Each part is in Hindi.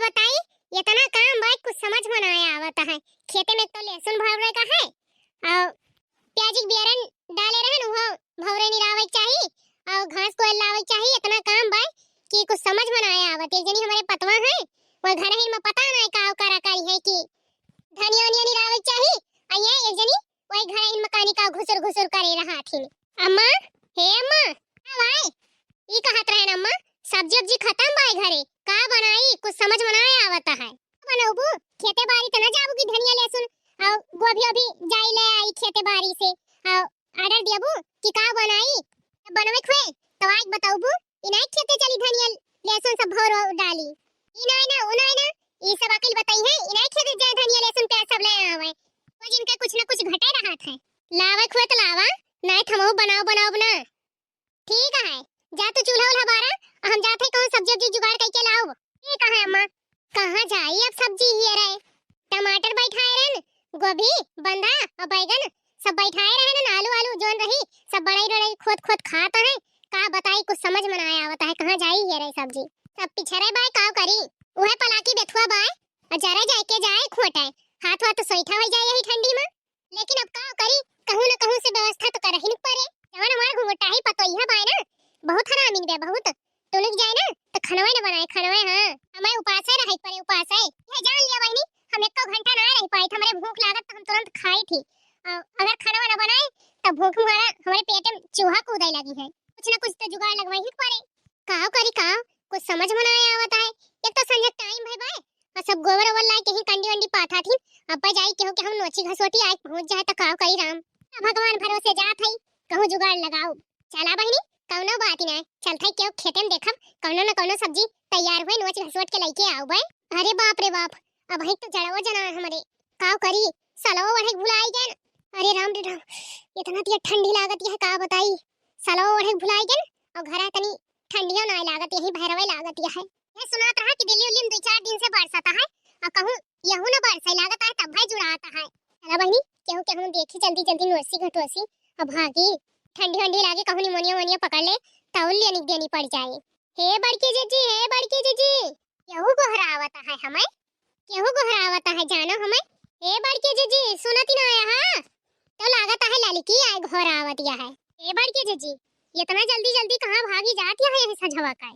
बताई, इतना काम भाई कुछ समझ में ना आवता है। खेते में तो लहसुन भरवे का है और प्याज की बेरन डाले रहन वो भौरे निरावे चाहिए और घास को लावे चाहिए। इतना काम भाई कि कुछ समझ में ना आवत। एक जनी हमारे पतवा है वो घर ही में पता नहीं का करा करी है कि धनिया वनिया निरावे चाहिए। आइए एक जनी वही घर ही मकानी का घुसुर घुसुर करे रहा थी। अम्मा, हे अम्मा, भाई ई कहत रहे अम्मा सब्जी वब्जी खत्म भाई घरे का बनाई कुछ समझ में ना आवता है। बनाऊबू खेते बाड़ी तना जाबू की धनिया लहसुन और गोभी अभी जाई ले आई खेते बाड़ी से और ऑर्डर दियाबू कि का बनाई बनवे खवे तो आज बताऊबू इनाई खेते चली धनिया लहसुन सब भर डाली इनाई ना उनाई ना ई सब अकल बताई है। इनाई खेते जाए धनिया लहसुन प्याज सब ले आवे वो जिनका कुछ ना कुछ घटे रहा है। लावे खवे तो लावा नहीं थमो बनाओ बनाओ ना ठीक है। जा तू चूल्हा उल्हा बारा हम जाते कहूं सब्जी वब्जी जुगाड़ करके लाओ। ठीक है अम्मा, कहां जाई अब सब्जी ही रहे टमाटर बैठाए रहन गोभी बंधा और बैगन सब बैठाए रहन आलू आलू जोन रही सब बड़ाई रड़ाई खोद खोद खाता है। का बताई कुछ समझ में ना आवता है कहां जाई ही रहे सब्जी सब पिछरे बाय का करी ओहे पलाकी बेथुआ बाय और जरा जाए के जाए खोटाए हाथ हाथ सोईठा हो जाए यही ठंडी में। लेकिन अब का करी कहूं ना कहूं से व्यवस्था तो करही न पड़े। जवन हमार घुंघटा ही पतोइया बाय ना बहुत हरामिन बे बहुत तो लोग जाए ना तो खनवे न बनाए खनवे। हां हमें उपास है रही पड़े उपास है ये जान लिया बहनी हम एक घंटा ना रह पाई हमारे भूख लागत तो हम तुरंत खाई थी। अगर खनवा न बनाए तो भूख मारा हमारे पेट में चूहा कूदे लगी है कुछ ना कुछ तो जुगाड़ लगवाई ही पड़े। काओ करी काओ कुछ समझ में ना आवता है। एक तो संजय टाइम भाई भाई और सब गोबर ओबर लाए कहीं कंडी वंडी पाथा थी अब जाई के हो कि हम नोची घसोटी आए पहुंच जाए तो काओ करी राम भगवान भरोसे जात है कहूं जुगाड़ लगाओ। चला बहनी कौनो बात ना चलते क्यों खेते में देखब कौनो न कौनो सब्जी तैयार हुए नोच घसोट के लेके आओ भाई। अरे बाप रे बाप अब भाई तो जड़वो जना हमारे काओ करी सलवो बढ़े भुलाई गए। अरे राम रे राम इतना दिया ठंडी लागत है का बताई सलवो बढ़े भुलाई गए और घर तनी ठंडिया ना लागत यही भैरवे लागत है। ये सुनात रहा कि दिल्ली उल्ली में 2-4 दिन से बरसाता है और कहूं यहू न बरसाई लागत है तब भाई जुड़ाता है। चला बहनी केहू केहू देखी जल्दी जल्दी नोसी घटोसी अब भागी ठंडी ठंडी लागे कहूं निमोनिया वनिया पकड़ ले तौल लेनी देनी पड़ जाए। हे बड़की जीजी हे बड़की जीजी केहू गोहरावता है हमें केहू गोहरावता है जानो हमें। हे बड़की जीजी सुनती ना आया हां तो लागत है ललकी आए घोरावतिया है। हे बड़की जीजी इतना जल्दी जल्दी कहां भागी जाती है यही सजवा का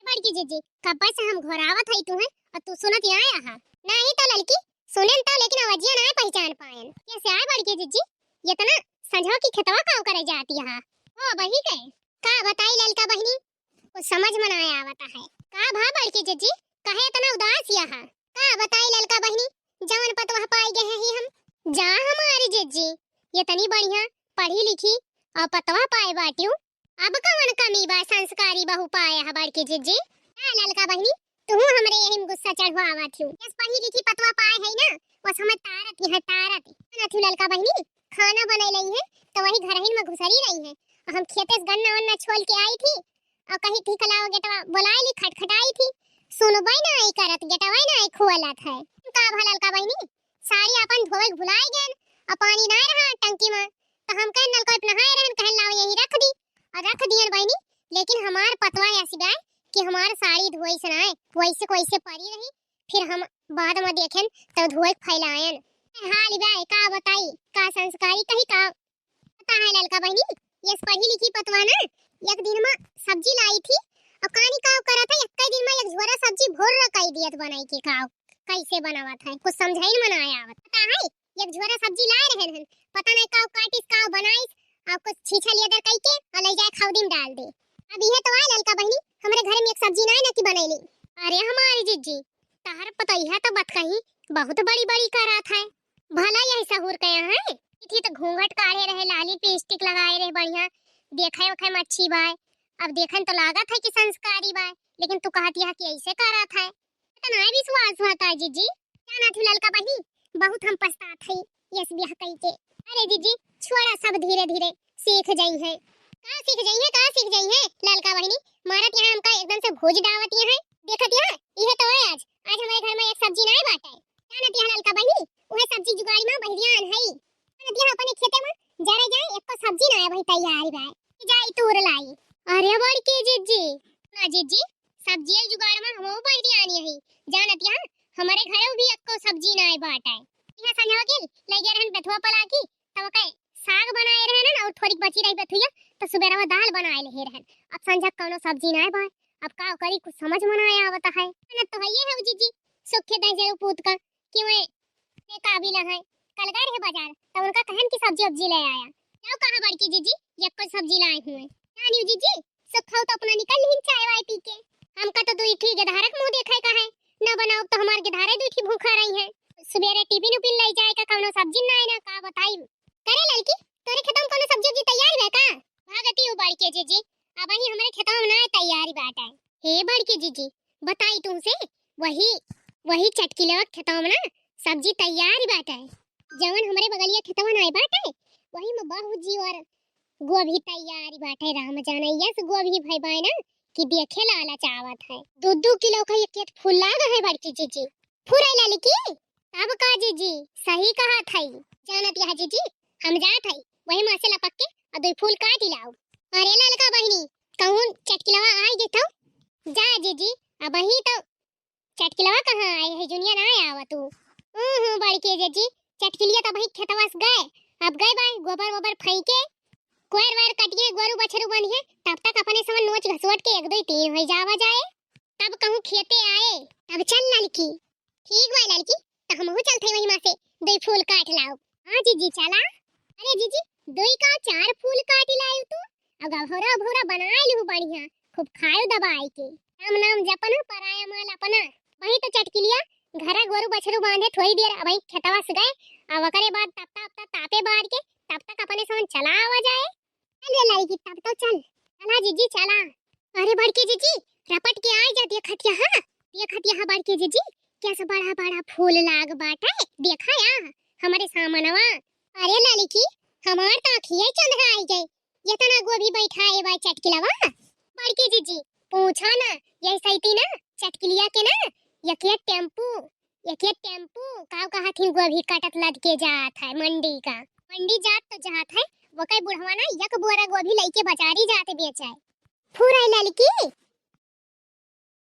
बड़की जीजी कब से हम घोरावत है तू है और तू सुनती आया हां नहीं तो ललकी सुने तो लेकिन आवाजिया ना पहचान पाएन कैसे आए बड़की जीजी इतना संझवा की खेतवा काम करे जाती है। ओ बही गए का बताई ललका बहनी कुछ समझ में ना आवता है। का भा बड़की जीजी कहे इतना उदास यहां का बताई ललका बहनी जवन पतवा पाई गए ही हम जा हमारी जीजी ये तनी बढ़िया पढ़ी लिखी और पतवा पाए बाटियो अब कवन कमी बा संस्कारी बहु पाए है बड़की जीजी। हां ललका बहनी तू हमरे यही में गुस्सा चढ़वावा थी इस पढ़ी लिखी पतवा पाए है ना वो समझ तारत है तारत ना थी ललका बहनी खाना बनाई रही है तो वही घर ही में घुसरी रही है और हम खेते से गन्ना वन्ना छोल के आई थी और कहीं थी कलाओ गेटवा बुलाई ली खटखटाई थी सुनबई ना आई करत गेटवा ना आई खुआलत है का भलल का बहनी साड़ी अपन धोए भुलाई गन और पानी ना रहा टंकी में तो हम कह नल को नहाए रहन कहन लाओ यही रख दी और रख दियन बहनी। लेकिन हमार पतवा ऐसी बाय कि हमार साड़ी धोई से ना वैसे कोई से पड़ी रही फिर हम बाद में देखें तो धोए फैलायन हाल बाय का बताई का संस्कारी कही का पता है ललका बहनी ये पढ़ी लिखी पतवा ना एक दिन में सब्जी लाई थी और कहानी का करा था एक दिन में एक झोरा सब्जी भोर रखाई दियत बनाई के का कैसे बनावत है कुछ समझाई न बनाया आवत पता है एक झोरा सब्जी लाए रहे हन पता नहीं का काटिस का बनाई और कुछ छीछा लिया दर कई के और ले जाए खौदी में डाल दे। अब ये तो आए ललका बहनी हमारे घर में एक सब्जी ना की बनैली। अरे हमारी जीजी तहर पता है तो बात कही बहुत बड़ी बड़ी करात है भला यही सहूर कया है थी तो घूंघट काढ़े रहे लाली पे स्टिक लगाए रहे बढ़िया देखे ओखे मच्छी बाय अब देखन तो लागत है कि संस्कारी बाय लेकिन तू कहती है कि ऐसे करात है तो ना विश्वास होता है जीजी क्या ना थी ललका बहनी बहुत हम पछतात है ये ब्याह कई के। अरे जीजी छोड़ा सब धीरे धीरे सीख जाई है का सीख जाई है का सीख जाई है ललका बहनी मारत यहां हमका एकदम से भोज दावत है देखत है ये तो है आज हमारे घर में एक सब्जी नहीं बाटे क्या ना ललका बहनी वह सब्जी जुगाड़ी में बहियान है नदिया अपने खेते में जरे जाए एक को सब्जी ना भाई तैयार बा जाई तूर लाई। अरे बड़की जीजी ना जीजी सब्जी जुगाड़ में हमो बहियानी है जान जानत यहाँ हमारे घरे भी अक्को सब्जी ना आए बाटा है यहाँ संझवा गेल ले गए रहन बथुआ पला की तब के साग बनाए रहन और थोड़ी बची रही बथुआ तो सुबेरवा दाल बनाए ले रहन अब संझा कोनो सब्जी ना आए अब का करी कुछ समझ में ना आया आवता है ना तो है ये जीजी सुखे दे जे पूत का कि वे ने काबिल है कल गए रहे बाजार तो उनका कहन की सब्जी अब्जी ले आया क्या कहा बड़की जीजी ये कोई सब्जी लाए हुए ना न्यू जीजी सुखाओ तो अपना निकल ही चाय वाय पी के हमका तो दुई ठीक धारक मुंह देखे का है ना बनाओ तो हमार के धारे दुई भूखा रही है सुबेरे टिफिन उपिन ले जाए का कोनो सब्जी ना है ना का बताई करे लड़की तोरे खेतों में कोनो सब्जी जी तैयार है का भागती हो बड़के जीजी अब ही हमारे खेतों में ना तैयारी बात है हे बड़के जीजी बताई तुमसे वही वही चटकीले खेतों में ना सब्जी तैयार बात है जवन हमारे बगलिया खेतों में ना बात है वही में बहुत जी और गोभी तैयारी बात है राम जाने यस गोभी भाई बाय ना कि देखे लाला चावत है 2-2 किलो का एक एक फूल लागा है बड़की जीजी फुराई लाली की तब का जीजी सही कहा थई जानत यह जीजी हम जात हई वही में से लपक के और 2 फूल काट लाओ अरे ललका बहिनी कहूं चटकिलवा आई जेतो जा जीजी अब ही तो चटकिलवा कहां आए है जुनिया ना आवा तू बड़के जीजी चटकिलिया तो भाई खेतवास गए अब गए बाय गोबर वोबर फेंके कोयर वायर कटिए गोरु बछरू बनिए तब तक अपने समन नोच घसवट के 1-2-3 हो जावा जाए तब कहूं खेते आए तब चल लड़की ठीक बा लड़की तो हमहु चलते वही में से 2 फूल काट लाओ हां जीजी चला अरे जीजी 2 का 4 फूल काट लाओ तू अब भोरा भोरा बना लू बढ़िया खूब खाओ दबाई के राम नाम जपना पराया माल अपना वही तो चटकिलिया घरा गोरु बछरू बांधे थोड़ी देर अब खेतवास गए अब करे बाद तब तापे बार के तब तक अपने समन चला आवा जाए अरे लड़की तब तो चला जीजी चला अरे बड़की जीजी रपट के आ जा देखत यहाँ बड़की जीजी कैसा बड़ा बड़ा फूल लाग बाटा देखा या हमारे सामनवा अरे लड़की हमार तो आँखिए चंद्रा आई गई ये तना गोभी बैठाए बा चटकिलवा बड़की जीजी पूछा ना ये सही ना चटकिलिया के ना यके टेम्पू काव कहा थी गोभी काटत लद के जात है मंडी जात तो जात है वो कई बुढ़वा ना एक बोरा गोभी लेके बाजारी जाते बेचाए फुराई लड़की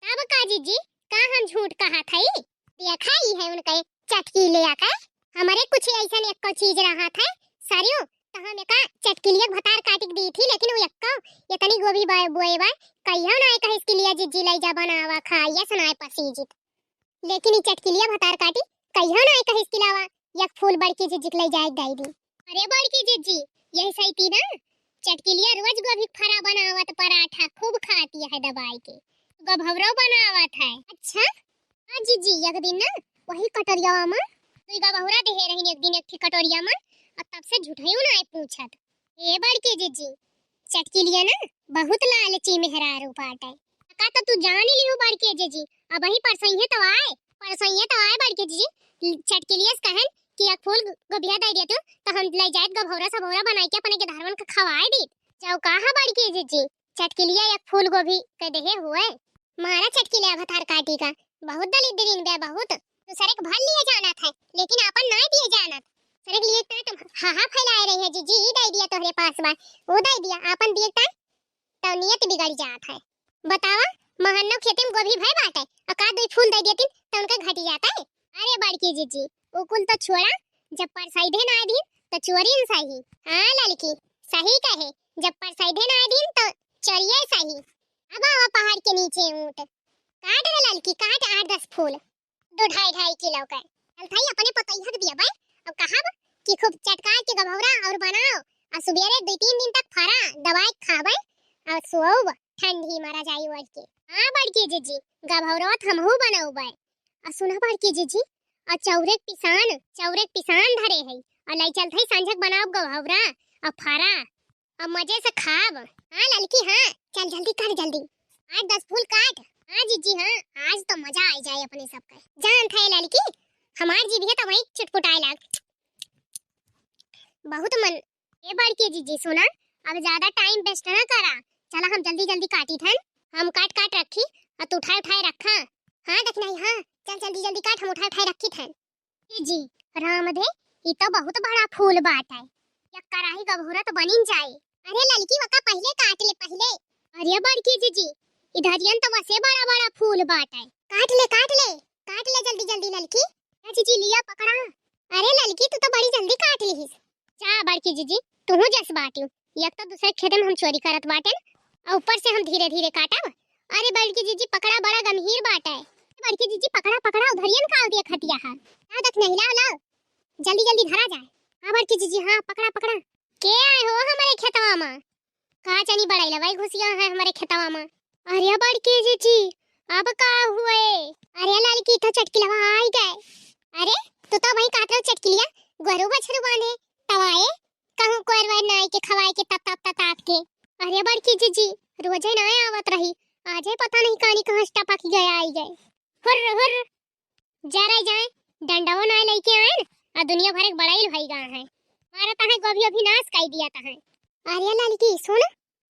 तब का जीजी का हम झूठ कहा थई देखा ही है उनके चटकी ले आकर हमारे कुछ ऐसा एक को चीज रहा था सारियो तो हम का चटकीलिया भतार काटिक दी थी लेकिन वो यक्का इतनी गोभी बोए बा कहियो ना कहे इसके लिए जीजी ले जा बनावा खाइए सुनाए पसीजित लेकिन ये चटकीलिया भतार काटी कहियो ना कहे इसके अलावा एक फूल बड़की जीजी ले जाए दई दी अरे बड़की जीजी यही सही थी ना चटकीलिया रोज गोभी फरा बनावत पराठा खूब खाती है दबाई के गभवरो बनावत है अच्छा हां जीजी एक दिन ना वही कटोरिया में तो गभवरा दे रही एक दिन एक कटोरिया में और तब से झूठियो ना पूछत ए बड़की जीजी चटकीलिया ना बहुत लालची मेहरारू पाट है का तो तू जान ही लियो बड़की जीजी अब ही परसों तो आए बड़की जीजी चटकीलिया कहन कि एक फूल गोभिया दे दे तो हम ले जाए गभौरा सबौरा बनाई के अपने के धारवन का खवाए दी जाओ कहा बड़की जीजी चटकिलिया एक फूल गोभी के देहे हुए मारा चटकिलिया भतार काटी का बहुत दलित दिन बे बहुत तो सरक भर लिए जाना था लेकिन अपन ना दिए जाना सरक लिए ता तुम हाहा फैलाए रही है जीजी दे दिया तोहरे पास बा वो दे दिया अपन दिए ता तो नियत बिगड़ जात है बतावा महन्नो खेते में गोभी भाई बाटे और का 2 फूल दे देती तो उनका घटी जाता है अरे बड़की जीजी उकुल तो छोड़ा जब पर सही ना दिन तो चोरी सही हां लड़की सही कहे जब पर सही ना दिन तो चोरिए सही अब आवा पहाड़ के नीचे ऊंट काट रे लड़की काट 8-10 फूल 2-2.5 किलो का चल थाई अपने पतैया दिया भाई अब कहां कि खूब चटका के गभौरा और बनाओ और सुबेरे 2-3 दिन तक फरा दवाई खावे और सोओ ठंडी मारा जाई वर्ष के हां बड़की जीजी गभौरा हमहू बनाऊबे और सुना बड़की जीजी और चौरेक पिसान धरे है और लाई चलत है सांझक बनाओ गभौरा और फारा और मजे से खाब हां लड़की हां चल जल्दी कर जल्दी 8-10 फूल काट हां जीजी हां आज तो मजा आ जाए अपने सबका जान थे लड़की हमार जी भी तो वही चुटपुटाए लाग बहुत मन ए बड़की जीजी सुना अब ज्यादा टाइम वेस्ट ना करा चला हम जल्दी जल्दी काटी थन हम काट काट रखी और तू उठाए रखा हां देखना हां चल जल्दी काट हम उठाए रखी थन जी राम दे ये तो बहुत बड़ा फूल बाट है एक कराही गभौरा तो बनिन जाए अरे लड़की वका पहले काट ले पहले अरे बड़की जीजी इधर यन तो वसे बड़ा बड़ा फूल बाट है काट ले बड़की जीजी तू जस बाटियो, एक तो दूसरे खेत में हम चोरी करत बाटे और ऊपर से हम धीरे धीरे काटब। अरे बड़की जीजी पकड़ा बड़ा गंभीर बात है। बड़की जीजी पकड़ा पकड़ा उधरियन काल दिया खटिया है। आ देख नहीं लाओ लाओ जल्दी जल्दी धरा जाए। हां बड़की जीजी हां पकड़ा पकड़ा। के आए हो हमारे खेतवा में? कहां चनी बड़ाई लवाई घुसिया है हमारे खेतवा में। अरे बड़की जीजी अब का हुए? अरे लड़की तो चटकिलवा आई गए। अरे तू तो वही काट रहो चटकिलिया गरु बछरू बांधे तवाए कहूं कोरवर नाई के खवाए के तप तप तप के। अरे बड़की जीजी रोजे ना आवत रही, आजे पता नहीं कहानी कहां टपक गया आई गए। हुर हुर जा रहे जाए डंडाओ ना लेके आए आ दुनिया भर एक बड़ाई भाई गा है मारा ता है गोभी अभी नाश कर दिया ता है। अरे लड़की सुन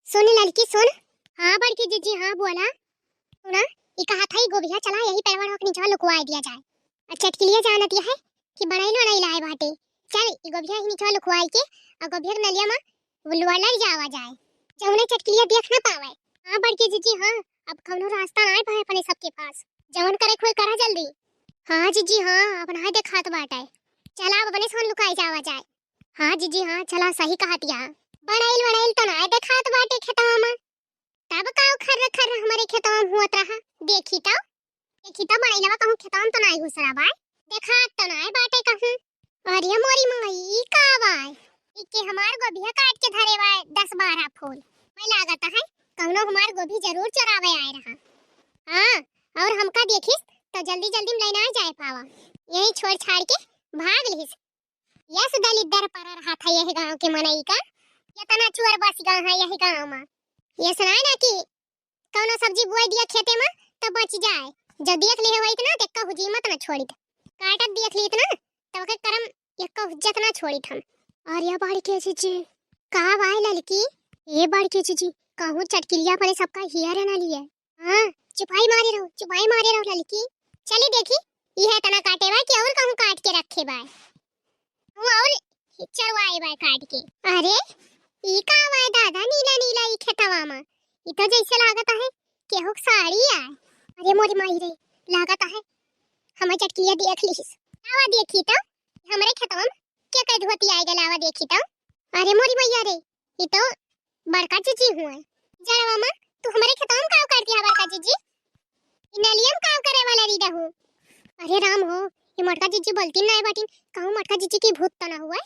सुन लड़की सुन। हां बड़की जीजी हां बोला सुना ई कहा था गोभिया चला यही पैरवा रोक नीचे लुकवा दिया जाए। अच्छा चटकिलिया जानत है कि बड़ाई लो नहीं लाए बाटे चल ई गोभिया ही नीचे लुकवाई के और गोभिया के नलिया में बुलवा लग जावा जाए जौने चटकिलिया देख ना पावे। हां बड़की जीजी हां अब कौनो रास्ता ना पाए अपने सबके पास जवन करे कोई करा जल्दी। हां जीजी हां अपन हाय देखात बाटे चला अब अपने सोन लुकाई जावा जाए। हां जीजी हां चला सही कहतिया बड़ाइल तो ना देखात बाटे खेतवा में तब काऊ खर खर हमारे खेतवा में हुत रहा देखी तो बड़ाइलवा कहूं खेतवा में तो नहीं घुसरा बाय देखात तो ना बाटे कहूं। अरे मोरी मंगई का बाय इके हमार गोभिया काट के धरे बाय 10-12 फूल मैं लागत है कौनो हमार गोभी जरूर चरावे आए रहा। हां और हमका देखिस तो जल्दी जल्दी में लेना जाए पावा यही छोड़ छाड़ के भाग लिस। यस दलिद्दर पर रहा था यही गांव के मनई का इतना चुअर बस गांव है यही गांव में। ये सुनाए ना कि कौनो सब्जी बुआई दिया खेते में तो बच जाए जो देख ले होई इतना देख का हुजी मत ना छोड़ी काटत देख ली इतना तब के करम एक का हुज्जत ना छोड़ी हम। और ये बाड़ी के जीजी का भाई लड़की ये बाड़ी के जीजी कहूं चटकिलिया पर सबका हियर ना लिए। हां चुपाई मारे रहो लड़की चली देखी ये है तना काटे बा कि और कहूं काट के रखे बा और चरवाए बा काट के। अरे ई का बा दादा नीला नीला ई खेतवा में ई तो जैसे लागत है केहू साड़ी है। अरे मोरी माई रे लागत है हमें चटकिलिया देख लीस आवा देखी तो हमरे खेतवा में के कई धोती आई गए आवा देखी तो। अरे मोरी मैया रे ई तो बड़का जीजी हुआ जड़वा में तू हमारे खेतवा में काव करती है बड़का जीजी ई नलियम काव करे वाला री रहू। अरे राम हो ये मटका जीजी बोलती ना बाटिन कहूं मटका जीजी की भूत तो ना हुआ।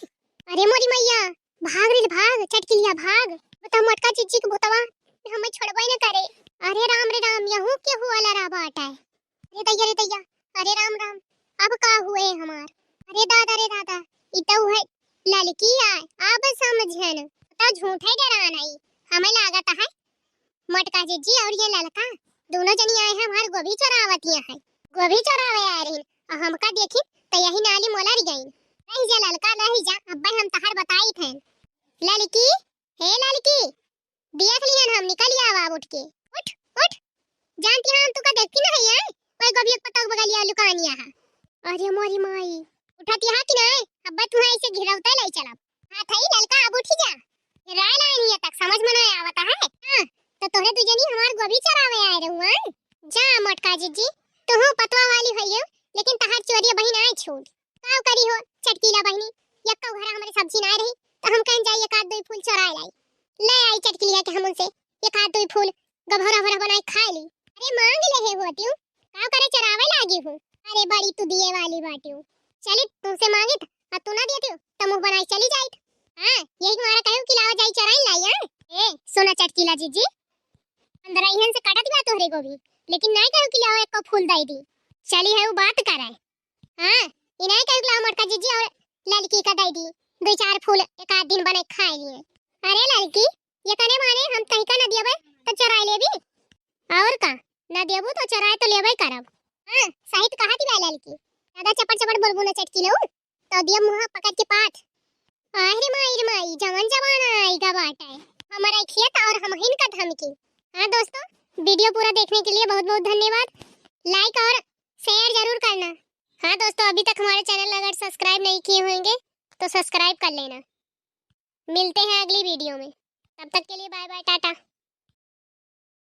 अरे मोरी मैया भाग रे भाग चटकिलिया भाग बता मटका जीजी के भूतवा हमें छोड़बई न करे। अरे राम यहू के हुआ ला रा बाटा है। रे दैया अरे राम अब का हुए हमार। अरे दादा इतो है लड़की है अब समझन तो झूठे डरा नहीं हमें लागत है मटका जीजी और ये लड़का दोनों जनी आए हैं हमार गोभी चरावतिया है गोभी चरावे आ रही और हमका देखी तो यही नाली मोला री गई नहीं जा लड़का नहीं जा अब्बा हम तहर बताई थे लड़की हे लड़की देख लियन हम निकल आवा उठ के उठ जानती हम तू का देखती नहीं है कोई गोभी एक पत्ता बगलिया लुकानिया है। अरे मोरी माई उठाती है कि नहीं अब्बा तू ऐसे घिरौता ले चला हां थई लड़का अब उठी जा राय लाइन तक समझ में नहीं आवता है। हां तो तोरे दुजनी हमार गोभी चरावे आए रहू जा मटका जीजी तू पतवा वाली भइयो लेकिन तहार चोरिया बहिन आए छोड़ काव करी हो चटकीला बहिनी एक तो घर हमारे सब्जी ना रही तो हम कहीं जाइए एक आध दो फूल चुरा लाई ले आई चटकीलिया के हम उनसे एक आध दो फूल गभरा भरा बनाए खा ली। अरे मांग ले है होती हूं काव करे चरावे लागी हूं। अरे बड़ी तू दिए वाली बाटी हूं चली तुमसे मांगे और तू ना देती हो तो मुंह बनाई चली जाई। हां यही मारा कहू कि लावा जाई चराई लाई हां ए सोना चटकीला जीजी अंदर इहन से काटत बा तोहरे गोभी लेकिन नहीं कहू कि लावा एक फूल दई दी चली है वो बात कराए। हां ई नहीं कहू कि लावा मटका जीजी और लड़की का दई दी 2-4 फूल एक आध दिन बने खाए लिए। अरे लड़की ये कने माने हम तई का न दियबे तो चराई लेबी और का न देबू तो चराई तो लेबे करब। हां सही तो कहती बा लड़की ज्यादा चपड़ बोलबू न चटकी लो तो दिया मुंह पकड़ के पाठ। अरे माई जवान आई गा बाटा है हमारा खेत और हम हिन का धमकी। हां दोस्तों वीडियो पूरा देखने के लिए बहुत बहुत धन्यवाद लाइक और शेयर जरूर करना। हां दोस्तों अभी तक हमारे चैनल अगर सब्सक्राइब नहीं किए होंगे तो सब्सक्राइब कर लेना। मिलते हैं अगली वीडियो में तब तक के लिए बाय बाय टाटा।